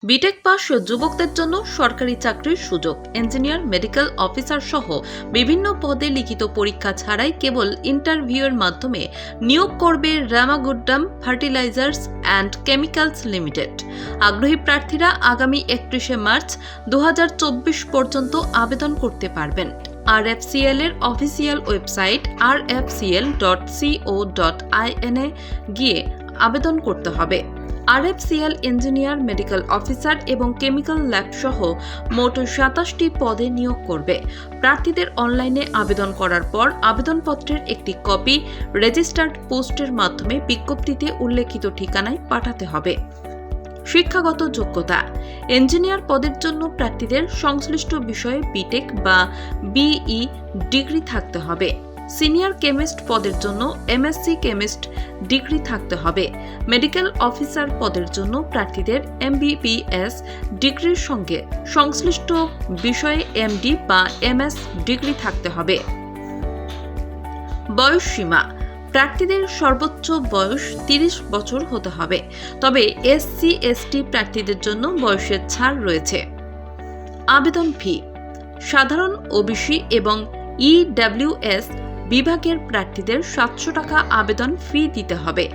B Tech pass যুবকদের জন্য সরকারি চাকরির সুযোগ। ইঞ্জিনিয়ার, মেডিকেল অফিসার সহ বিভিন্ন পদে লিখিত পরীক্ষা ছাড়াই কেবল ইন্টারভিউয়ের মাধ্যমে নিয়োগ করবে রামাগুড্ডাম ফার্টিলাইজার্স অ্যান্ড কেমিক্যালস লিমিটেড। আগ্রহী প্রার্থীরা আগামী 31শে মার্চ 2024 পর্যন্ত আবেদন করতে পারবেন। RFCL এর অফিসিয়াল ওয়েবসাইট rfcl.co.in এ গিয়ে আবেদন করতে হবে। RFCL ইঞ্জিনিয়ার, মেডিকেল অফিসার এবং কেমিক্যাল ল্যাব সহ মোট 27টি পদে নিয়োগ করবে। প্রার্থীদের অনলাইনে আবেদন করার পর আবেদনপত্রের একটি কপি রেজিস্টার্ড পোস্টের মাধ্যমে বিজ্ঞপ্তিতে উল্লেখিত ঠিকানায় পাঠাতে হবে। শিক্ষাগত যোগ্যতা: ইঞ্জিনিয়ার পদের জন্য প্রার্থীদের সংশ্লিষ্ট বিষয়ে বিটেক বা বিই ডিগ্রি থাকতে হবে। সিনিয়র কেমিস্ট পদের জন্য MSc কেমিস্ট ডিগ্রি থাকতে হবে। মেডিকেল অফিসার পদের জন্য প্রার্থীদের MBBS ডিগ্রির সঙ্গে সংশ্লিষ্ট বিষয়ে MD বা MS ডিগ্রি থাকতে হবে। বয়স সীমা: প্রার্থীদের সর্বোচ্চ বয়স 30 বছর হতে হবে, তবে SC/ST প্রার্থীদের জন্য বয়সের ছাড় রয়েছে। আবেদন ফি: সাধারণ, OBC এবং EWS বিভাগের প্রার্থীদের 700 টাকা আবেদন ফি দিতে হবে,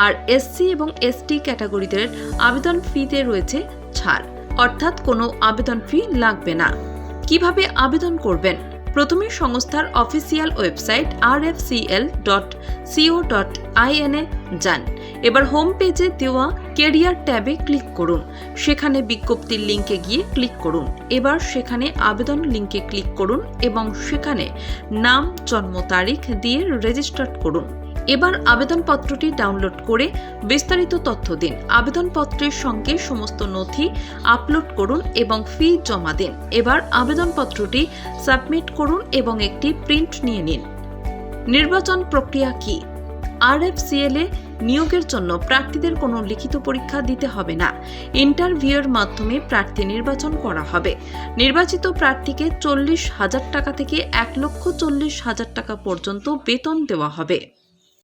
আর SC এবং ST ক্যাটাগরিদের আবেদন ফিতে রয়েছে ছাড়, অর্থাৎ কোনো আবেদন ফি লাগবে না। কিভাবে আবেদন করবেন? প্রথমে সংস্থার অফিসিয়াল ওয়েবসাইট rfcl.co.in এ যান। এবার হোম পেজে দেওয়া ক্যারিয়ার ট্যাবে ক্লিক করুন। সেখানে বিজ্ঞপ্তির লিঙ্কে গিয়ে ক্লিক করুন। এবার সেখানে আবেদন লিঙ্কে ক্লিক করুন এবং সেখানে নাম, জন্ম তারিখ দিয়ে রেজিস্টার করুন। এবার আবেদনপত্রটি ডাউনলোড করে বিস্তারিত তথ্য দিন। আবেদনপত্রের সঙ্গে সমস্ত নথি আপলোড করুন এবং ফি জমা দিন। এবার আবেদনপত্রটি সাবমিট করুন এবং একটি প্রিন্ট নিয়ে নিন। নির্বাচন প্রক্রিয়া কি? RFCL এ নিয়োগের জন্য প্রার্থীদের কোনো লিখিত পরীক্ষা দিতে হবে না। ইন্টারভিউয়ের মাধ্যমে প্রার্থী নির্বাচন করা হবে। নির্বাচিত প্রার্থীকে 40,000 টাকা থেকে 1,40,000 টাকা পর্যন্ত বেতন দেওয়া হবে।